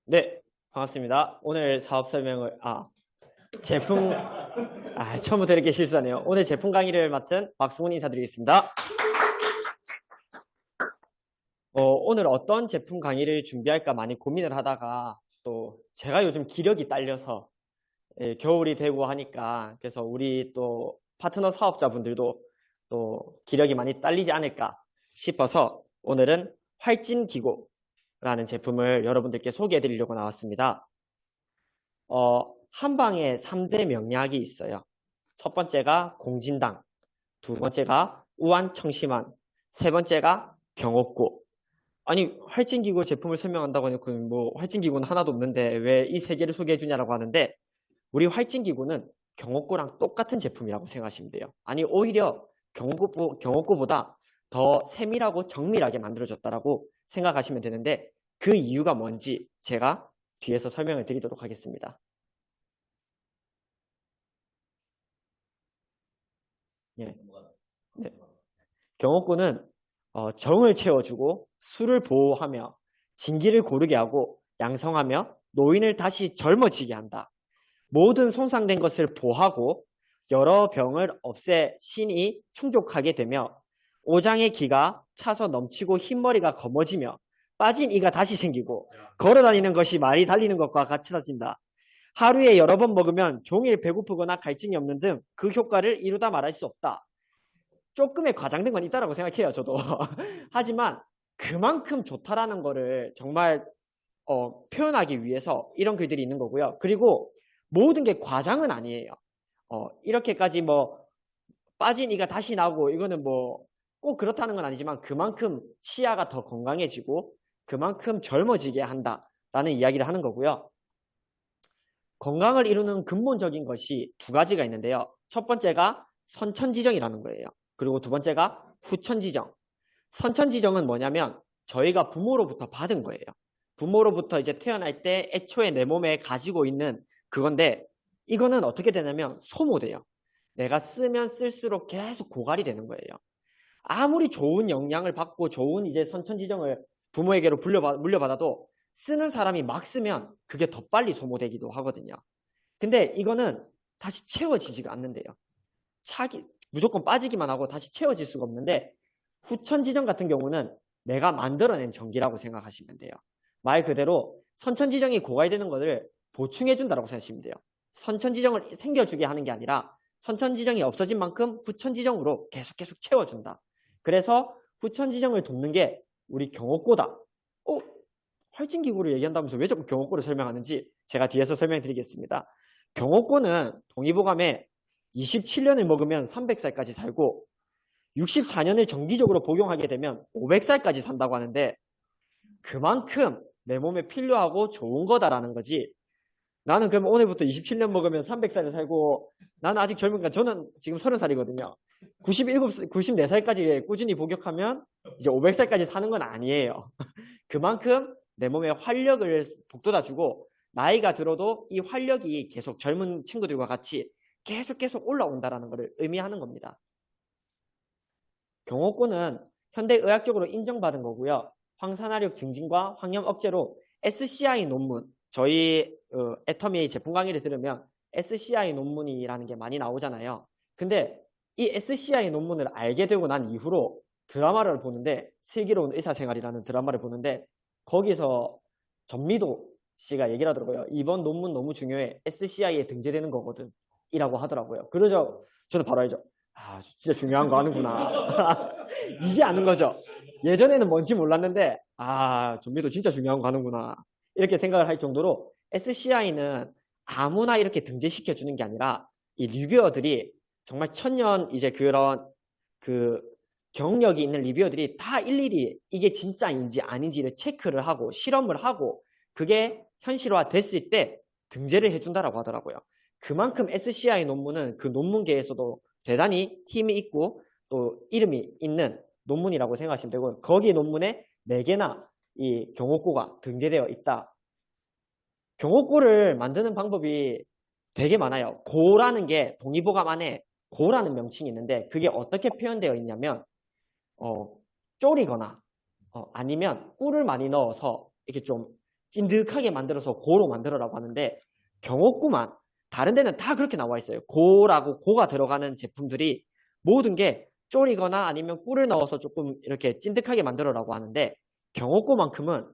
네, 반갑습니다. 오늘 사업 설명을, 제품, 처음부터 이렇게 실수하네요. 오늘 제품 강의를 맡은 박승훈 인사드리겠습니다. 오늘 어떤 제품 강의를 준비할까 많이 고민을 하다가 또 제가 요즘 기력이 딸려서 겨울이 되고 하니까 그래서 우리 또 파트너 사업자분들도 또 기력이 많이 딸리지 않을까 싶어서 오늘은 활진기고라는 제품을 여러분들께 소개해 드리려고 나왔습니다. 한방에 3대 명약이 있어요. 첫 번째가 공진당, 두 번째가 우한청심환, 세 번째가 경옥고. 아니, 활진기구 제품을 설명한다고 하니까 뭐 활진기구는 하나도 없는데 왜 이 세 개를 소개해 주냐라고 하는데, 우리 활진기구는 경옥고랑 똑같은 제품이라고 생각하시면 돼요. 아니, 오히려 경옥고보다 더 세밀하고 정밀하게 만들어졌다라고 생각하시면 되는데, 그 이유가 뭔지 제가 뒤에서 설명을 드리도록 하겠습니다. 예. 네. 경옥고는 정을 채워주고 수를 보호하며 진기를 고르게 하고 양성하며 노인을 다시 젊어지게 한다. 모든 손상된 것을 보하고 여러 병을 없애 신이 충족하게 되며 오장의 기가 차서 넘치고 흰머리가 검어지며 빠진 이가 다시 생기고 걸어다니는 것이 말이 달리는 것과 같아진다. 하루에 여러 번 먹으면 종일 배고프거나 갈증이 없는 등 그 효과를 이루다 말할 수 없다. 조금의 과장된 건 있다라고 생각해요, 저도. 하지만 그만큼 좋다라는 거를 정말 표현하기 위해서 이런 글들이 있는 거고요. 그리고 모든 게 과장은 아니에요. 이렇게까지 뭐 빠진 이가 다시 나오고 이거는 뭐 꼭 그렇다는 건 아니지만 그만큼 치아가 더 건강해지고 그만큼 젊어지게 한다라는 이야기를 하는 거고요. 건강을 이루는 근본적인 것이 두 가지가 있는데요. 첫 번째가 선천지정이라는 거예요. 그리고 두 번째가 후천지정. 선천지정은 뭐냐면 저희가 부모로부터 받은 거예요. 부모로부터 이제 태어날 때 애초에 내 몸에 가지고 있는 그건데, 이거는 어떻게 되냐면 소모돼요. 내가 쓰면 쓸수록 계속 고갈이 되는 거예요. 아무리 좋은 영양을 받고 좋은 이제 선천지정을 부모에게로 물려받아도 쓰는 사람이 막 쓰면 그게 더 빨리 소모되기도 하거든요. 근데 이거는 다시 채워지지가 않는데요. 무조건 빠지기만 하고 다시 채워질 수가 없는데, 후천지정 같은 경우는 내가 만들어낸 전기라고 생각하시면 돼요. 말 그대로 선천지정이 고갈되는 것을 보충해준다고 생각하시면 돼요. 선천지정을 생겨주게 하는 게 아니라 선천지정이 없어진 만큼 후천지정으로 계속 채워준다. 그래서 후천지정을 돕는 게 우리 경옥고다. 활진기구를 얘기한다면서 왜 자꾸 경옥고를 설명하는지 제가 뒤에서 설명드리겠습니다. 경옥고는 동의보감에 27년을 먹으면 300살까지 살고 64년을 정기적으로 복용하게 되면 500살까지 산다고 하는데, 그만큼 내 몸에 필요하고 좋은 거다라는 거지. 나는 그럼 오늘부터 27년 먹으면 300살을 살고, 나는 아직 젊으니까, 저는 지금 30살이거든요. 94살까지 꾸준히 복용하면 이제 500살까지 사는 건 아니에요. 그만큼 내 몸에 활력을 북돋아주고 나이가 들어도 이 활력이 계속 젊은 친구들과 같이 계속 올라온다라는 것을 의미하는 겁니다. 경옥고는 현대의학적으로 인정받은 거고요. 황산화력 증진과 황염 억제로 SCI 논문, 저희 애터미 제품 강의를 들으면 SCI 논문이라는 게 많이 나오잖아요. 근데 이 SCI 논문을 알게 되고 난 이후로 드라마를 보는데, 슬기로운 의사생활이라는 드라마를 보는데 거기서 전미도 씨가 얘기를 하더라고요. 이번 논문 너무 중요해. SCI에 등재되는 거거든. 이라고 하더라고요. 그러죠. 저는 바로 알죠. 진짜 중요한 거 하는구나. 이제 아는 거죠. 예전에는 뭔지 몰랐는데, 전미도 진짜 중요한 거 하는구나. 이렇게 생각을 할 정도로 SCI는 아무나 이렇게 등재시켜 주는 게 아니라 이 리뷰어들이 정말 천년 이제 그런 경력이 있는 리뷰어들이 다 일일이 이게 진짜인지 아닌지를 체크를 하고 실험을 하고 그게 현실화 됐을 때 등재를 해준다라고 하더라고요. 그만큼 SCI 논문은 그 논문계에서도 대단히 힘이 있고 또 이름이 있는 논문이라고 생각하시면 되고, 거기 논문에 4개나 이 경옥고가 등재되어 있다. 경옥고를 만드는 방법이 되게 많아요. 고라는 게 동의보감 안에 고라는 명칭이 있는데, 그게 어떻게 표현되어 있냐면 졸이거나 아니면 꿀을 많이 넣어서 이렇게 좀 찐득하게 만들어서 고로 만들어라고 하는데 경옥고만 다른 데는 다 그렇게 나와 있어요. 고라고 고가 들어가는 제품들이 모든 게 졸이거나 아니면 꿀을 넣어서 조금 이렇게 찐득하게 만들어라고 하는데 경옥고만큼은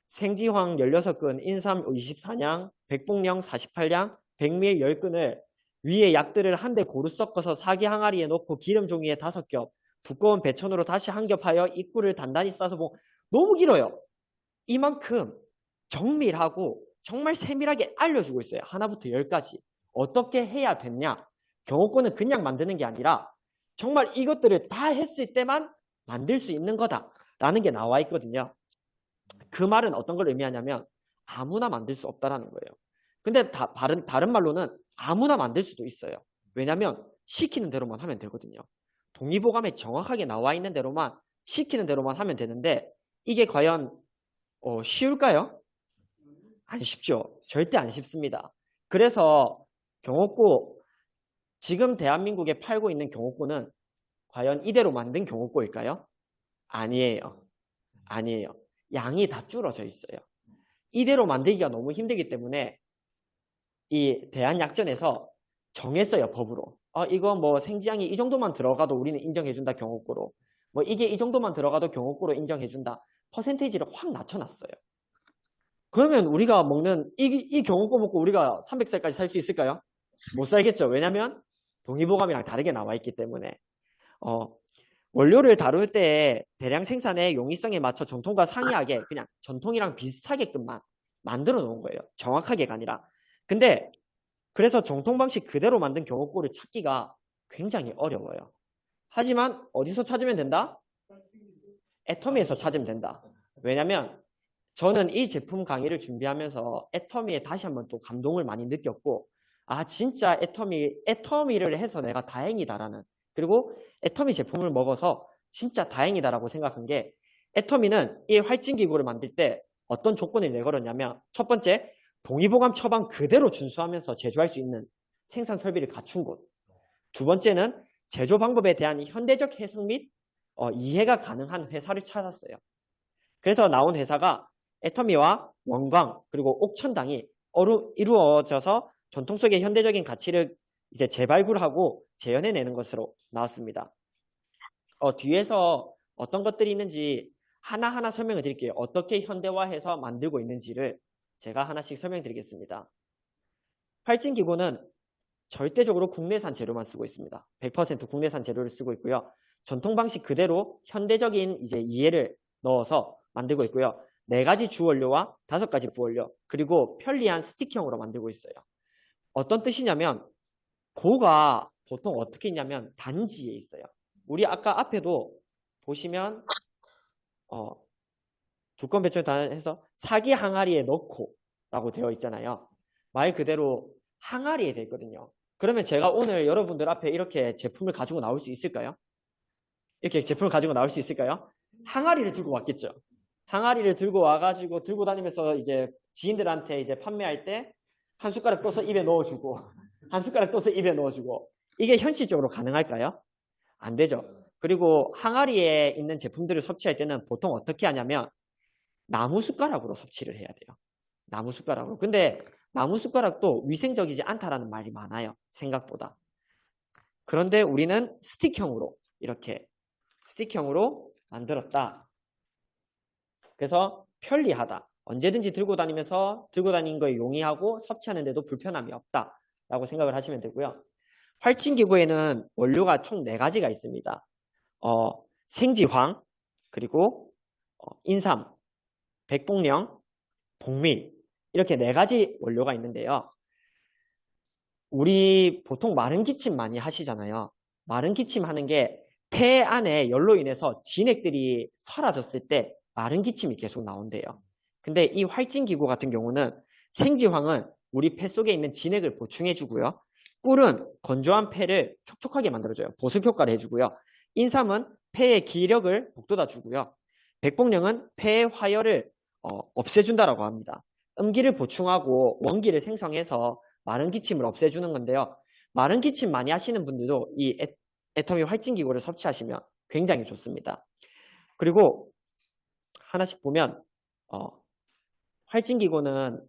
생지황 16근, 인삼 24냥, 백봉령 48냥, 백밀 10근을 위에 약들을 한데 고루 섞어서 사기 항아리에 넣고 기름 종이에 5겹, 두꺼운 배천으로 다시 한 겹하여 이 꿀을 단단히 싸서 뭐 너무 길어요. 이만큼 정밀하고 정말 세밀하게 알려주고 있어요. 하나부터 10까지. 어떻게 해야 됐냐? 경호권은 그냥 만드는 게 아니라 정말 이것들을 다 했을 때만 만들 수 있는 거다라는 게 나와 있거든요. 그 말은 어떤 걸 의미하냐면 아무나 만들 수 없다라는 거예요. 근데 다른 말로는 아무나 만들 수도 있어요. 왜냐하면 시키는 대로만 하면 되거든요. 동의보감에 정확하게 나와 있는 대로만 시키는 대로만 하면 되는데 이게 과연 쉬울까요? 안 쉽죠. 절대 안 쉽습니다. 그래서 경옥고 지금 대한민국에 팔고 있는 경옥고는 과연 이대로 만든 경옥고일까요? 아니에요. 아니에요. 양이 다 줄어져 있어요. 이대로 만들기가 너무 힘들기 때문에 이 대한약전에서 정했어요. 법으로. 이거 뭐 생지양이 이 정도만 들어가도 우리는 인정해준다. 경옥고로. 뭐 이게 이 정도만 들어가도 경옥고로 인정해준다. 퍼센테이지를 확 낮춰놨어요. 그러면 우리가 먹는 이 경옥고 먹고 우리가 300살까지 살 수 있을까요? 못 살겠죠. 왜냐하면 동의보감이랑 다르게 나와 있기 때문에. 원료를 다룰 때 대량 생산의 용이성에 맞춰 전통과 상이하게 그냥 전통이랑 비슷하게끔만 만들어 놓은 거예요. 정확하게가 아니라. 근데 그래서 정통 방식 그대로 만든 경옥고를 찾기가 굉장히 어려워요. 하지만 어디서 찾으면 된다? 애터미에서 찾으면 된다. 왜냐면 저는 이 제품 강의를 준비하면서 애터미에 다시 한번 또 감동을 많이 느꼈고 진짜 애터미를 해서 내가 다행이다라는 그리고 애터미 제품을 먹어서 진짜 다행이다라고 생각한 게 애터미는 이 활진기구를 만들 때 어떤 조건을 내걸었냐면 첫 번째, 동의보감 처방 그대로 준수하면서 제조할 수 있는 생산 설비를 갖춘 곳. 두 번째는 제조 방법에 대한 현대적 해석 및 이해가 가능한 회사를 찾았어요. 그래서 나온 회사가 애터미와 원광 그리고 옥천당이 이루어져서 전통 속의 현대적인 가치를 이제 재발굴하고 재현해내는 것으로 나왔습니다. 뒤에서 어떤 것들이 있는지 하나하나 설명을 드릴게요. 어떻게 현대화해서 만들고 있는지를 제가 하나씩 설명드리겠습니다. 활진기구는 절대적으로 국내산 재료만 쓰고 있습니다. 100% 국내산 재료를 쓰고 있고요. 전통 방식 그대로 현대적인 이제 이해를 넣어서 만들고 있고요. 4가지 주원료와 5가지 부원료 그리고 편리한 스틱형으로 만들고 있어요. 어떤 뜻이냐면 고가 보통 어떻게 있냐면 단지에 있어요. 우리 아까 앞에도 보시면 두꺼운 배추를 다 해서 사기 항아리에 넣고 라고 되어 있잖아요. 말 그대로 항아리에 되어 있거든요. 그러면 제가 오늘 여러분들 앞에 이렇게 제품을 가지고 나올 수 있을까요? 이렇게 제품을 가지고 나올 수 있을까요? 항아리를 들고 왔겠죠. 항아리를 들고 와가지고 들고 다니면서 이제 지인들한테 이제 판매할 때 한 숟가락 떠서 입에 넣어주고 한 숟가락 떠서 입에 넣어주고 이게 현실적으로 가능할까요? 안 되죠. 그리고 항아리에 있는 제품들을 섭취할 때는 보통 어떻게 하냐면 나무 숟가락으로 섭취를 해야 돼요. 나무 숟가락으로. 근데 나무 숟가락도 위생적이지 않다라는 말이 많아요. 생각보다. 그런데 우리는 스틱형으로 이렇게 스틱형으로 만들었다. 그래서 편리하다. 언제든지 들고 다니면서 들고 다니는 거에 용이하고 섭취하는 데도 불편함이 없다라고 생각을 하시면 되고요. 활친기구에는 원료가 총 4가지가 있습니다. 생지황, 그리고 인삼, 백봉령, 복밀 이렇게 4가지 원료가 있는데요. 우리 보통 마른 기침 많이 하시잖아요. 마른 기침 하는 게 폐 안에 열로 인해서 진액들이 사라졌을 때 마른 기침이 계속 나온대요. 근데 이 활진기구 같은 경우는 생지황은 우리 폐 속에 있는 진액을 보충해 주고요. 꿀은 건조한 폐를 촉촉하게 만들어줘요. 보습 효과를 해주고요. 인삼은 폐의 기력을 북돋아 주고요. 백봉령은 폐의 화열을 없애준다라고 합니다. 음기를 보충하고 원기를 생성해서 마른 기침을 없애주는 건데요. 마른 기침 많이 하시는 분들도 이 애터미 활진기구를 섭취하시면 굉장히 좋습니다. 그리고 하나씩 보면 활진기구는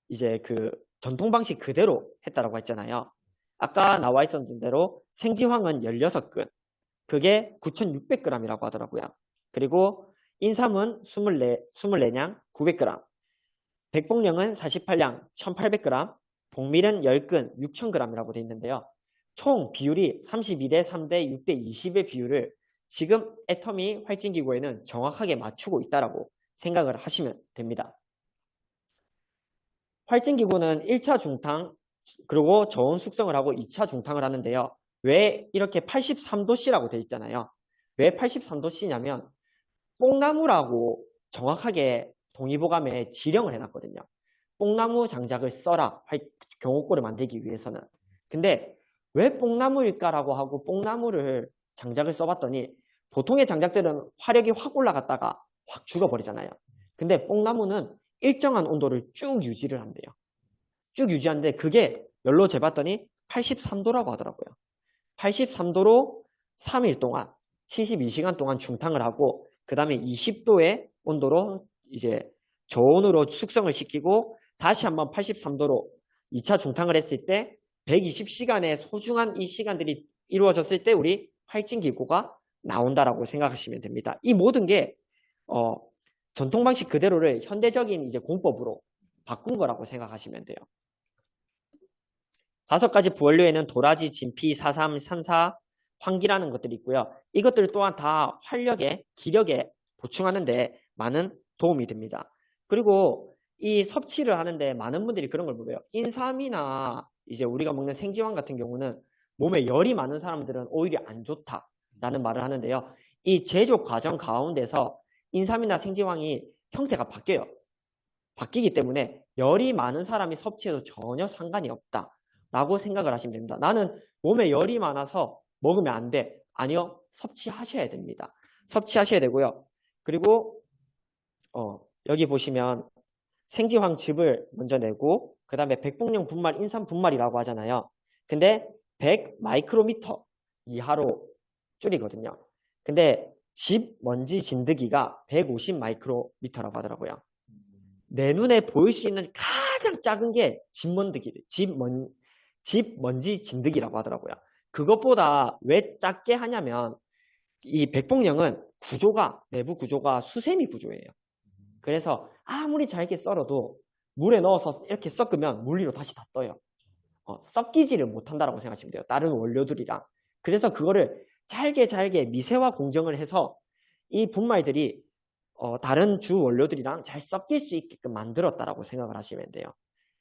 이제 그 전통 방식 그대로 했다라고 했잖아요. 아까 나와 있었던 대로 생지황은 16근, 그게 9,600g이라고 하더라고요. 그리고 인삼은 24냥 900g, 백봉령은 48냥 1,800g, 복밀은 10근 6,000g이라고 되어 있는데요. 총 비율이 32대 3대 6대 20의 비율을 지금 애터미 활진기구에는 정확하게 맞추고 있다라고 생각을 하시면 됩니다. 활진기구는 1차 중탕 그리고 저온 숙성을 하고 2차 중탕을 하는데요. 왜 이렇게 83도씨라고 되어 있잖아요. 왜 83도씨냐면 뽕나무라고 정확하게 동의보감에 지령을 해놨거든요. 뽕나무 장작을 써라, 경옥고를 만들기 위해서는. 근데 왜 뽕나무일까라고 하고 뽕나무를 장작을 써봤더니 보통의 장작들은 화력이 확 올라갔다가 확 죽어버리잖아요. 근데 뽕나무는 일정한 온도를 쭉 유지를 한대요. 쭉 유지하는데 그게 열로 재봤더니 83도라고 하더라고요. 83도로 3일 동안 72시간 동안 중탕을 하고 그 다음에 20도의 온도로 이제 저온으로 숙성을 시키고 다시 한번 83도로 2차 중탕을 했을 때 120시간의 소중한 이 시간들이 이루어졌을 때 우리 활진기구가 나온다라고 생각하시면 됩니다. 이 모든 게 전통 방식 그대로를 현대적인 이제 공법으로 바꾼 거라고 생각하시면 돼요. 5가지 부원료에는 도라지, 진피, 사삼, 산사, 황기라는 것들이 있고요. 이것들 또한 다 활력에, 기력에 보충하는데 많은 도움이 됩니다. 그리고 이 섭취를 하는데 많은 분들이 그런 걸 물어요. 인삼이나 이제 우리가 먹는 생지황 같은 경우는 몸에 열이 많은 사람들은 오히려 안 좋다라는 말을 하는데요. 이 제조 과정 가운데서 인삼이나 생지황이 형태가 바뀌어요. 바뀌기 때문에 열이 많은 사람이 섭취해도 전혀 상관이 없다라고 생각을 하시면 됩니다. 나는 몸에 열이 많아서 먹으면 안 돼. 아니요. 섭취하셔야 됩니다. 섭취하셔야 되고요. 그리고 여기 보시면 생지황즙을 먼저 내고 그 다음에 백봉령 분말, 인삼 분말이라고 하잖아요. 근데 100 마이크로미터 이하로 줄이거든요. 근데 집 먼지 진드기가 150 마이크로미터라고 하더라고요. 내 눈에 보일 수 있는 가장 작은 게 집 먼지 진드기라고 하더라고요. 그것보다 왜 작게 하냐면 이 백봉령은 내부 구조가 수세미 구조예요. 그래서 아무리 잘게 썰어도 물에 넣어서 이렇게 섞으면 물 위로 다시 다 떠요. 섞이지를 못한다고 생각하시면 돼요. 다른 원료들이랑. 그래서 그거를 잘게 미세화 공정을 해서 이 분말들이 다른 주 원료들이랑 잘 섞일 수 있게끔 만들었다라고 생각을 하시면 돼요.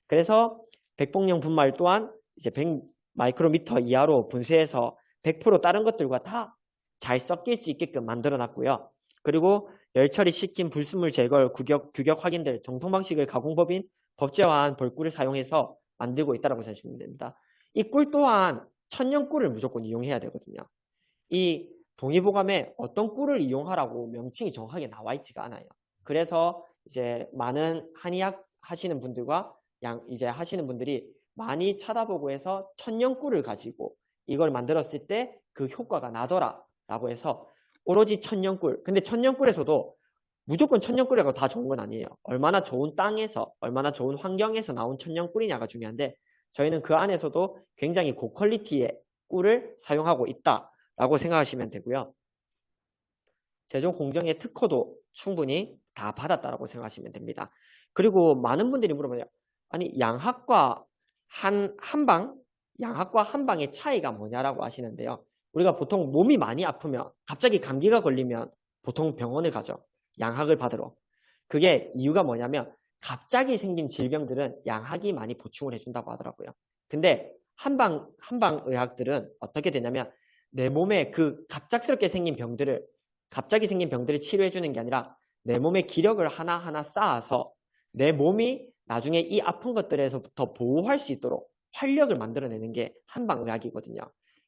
그래서 백봉령 분말 또한 이제 100 마이크로미터 이하로 분쇄해서 100% 다른 것들과 다 잘 섞일 수 있게끔 만들어 놨고요. 그리고 열 처리시킨 불순물 제거, 규격 확인들, 정통 방식을 가공법인 법제화한 벌꿀을 사용해서 만들고 있다고 생각하시면 됩니다. 이 꿀 또한 천연 꿀을 무조건 이용해야 되거든요. 이 동의보감에 어떤 꿀을 이용하라고 명칭이 정확하게 나와 있지가 않아요. 그래서 이제 많은 한의학 하시는 분들과 이제 하시는 분들이 많이 찾아보고 해서 천연 꿀을 가지고 이걸 만들었을 때 그 효과가 나더라 라고 해서 오로지 천연 꿀. 근데 천연 꿀에서도 무조건 천연 꿀이라고 다 좋은 건 아니에요. 얼마나 좋은 땅에서, 얼마나 좋은 환경에서 나온 천연 꿀이냐가 중요한데 저희는 그 안에서도 굉장히 고퀄리티의 꿀을 사용하고 있다라고 생각하시면 되고요. 제조 공정의 특허도 충분히 다 받았다라고 생각하시면 됩니다. 그리고 많은 분들이 물어봐요. 아니 양학과 양학과 한방의 차이가 뭐냐라고 하시는데요. 우리가 보통 몸이 많이 아프면 갑자기 감기가 걸리면 보통 병원을 가죠. 양학을 받으러. 그게 이유가 뭐냐면 갑자기 생긴 질병들은 양학이 많이 보충을 해준다고 하더라고요. 근데 한방의학들은 어떻게 되냐면 내 몸에 그 갑작스럽게 생긴 병들을 치료해주는 게 아니라 내 몸에 기력을 하나하나 쌓아서 내 몸이 나중에 이 아픈 것들에서부터 보호할 수 있도록 활력을 만들어내는 게 한방의학이거든요.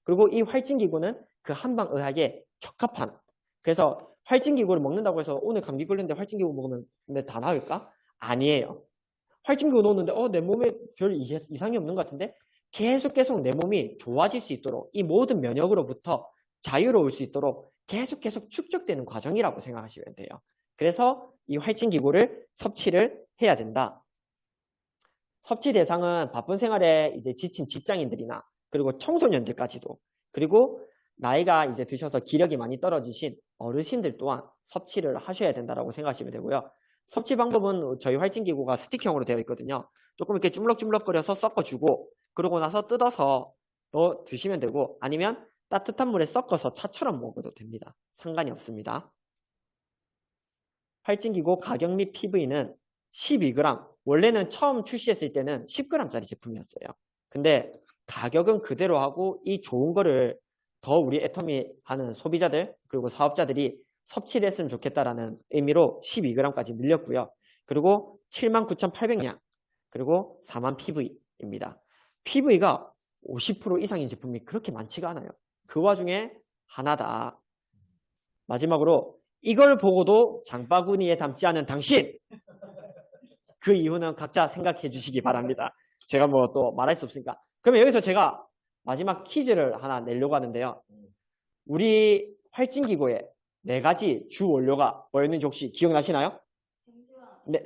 그리고 이 활진기구는 그 한방의학에 적합한, 그래서 활진기구를 먹는다고 해서 오늘 감기 걸렸는데 활진기구 먹으면 다 나을까? 아니에요. 활진기구 넣었는데 내 몸에 별 이상이 없는 것 같은데 계속 내 몸이 좋아질 수 있도록 이 모든 면역으로부터 자유로울 수 있도록 계속 축적되는 과정이라고 생각하시면 돼요. 그래서 이 활진기구를 섭취를 해야 된다. 섭취 대상은 바쁜 생활에 이제 지친 직장인들이나 그리고 청소년들까지도, 그리고 나이가 이제 드셔서 기력이 많이 떨어지신 어르신들 또한 섭취를 하셔야 된다라고 생각하시면 되고요. 섭취 방법은 저희 활진기구가 스틱형으로 되어 있거든요. 조금 이렇게 주물럭주물럭거려서 섞어주고, 그러고 나서 뜯어서 드시면 되고, 아니면 따뜻한 물에 섞어서 차처럼 먹어도 됩니다. 상관이 없습니다. 활진기구 가격 및 PV는 12g, 원래는 처음 출시했을 때는 10g짜리 제품이었어요. 근데 가격은 그대로 하고 이 좋은 거를 더 우리 애터미 하는 소비자들 그리고 사업자들이 섭취를 했으면 좋겠다라는 의미로 12g까지 늘렸고요. 그리고 79,800량, 그리고 4만 PV입니다. PV가 50% 이상인 제품이 그렇게 많지가 않아요. 그 와중에 하나다. 마지막으로 이걸 보고도 장바구니에 담지 않은 당신! 그 이유는 각자 생각해 주시기 바랍니다. 제가 뭐 또 말할 수 없으니까. 그러면 여기서 제가 마지막 퀴즈를 하나 내려고 하는데요. 우리 활진기구의 4가지 주 원료가 뭐였는지 혹시 기억나시나요? 네.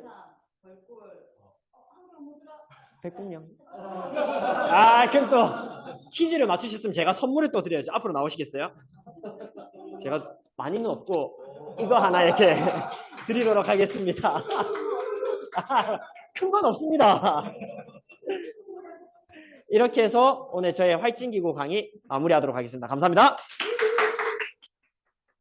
백분령. 그럼 또 퀴즈를 맞추셨으면 제가 선물을 또 드려야죠. 앞으로 나오시겠어요? 제가 많이는 없고 이거 하나 이렇게 드리도록 하겠습니다. 큰 건 없습니다. 이렇게 해서 오늘 저의 활진기구 강의 마무리하도록 하겠습니다. 감사합니다.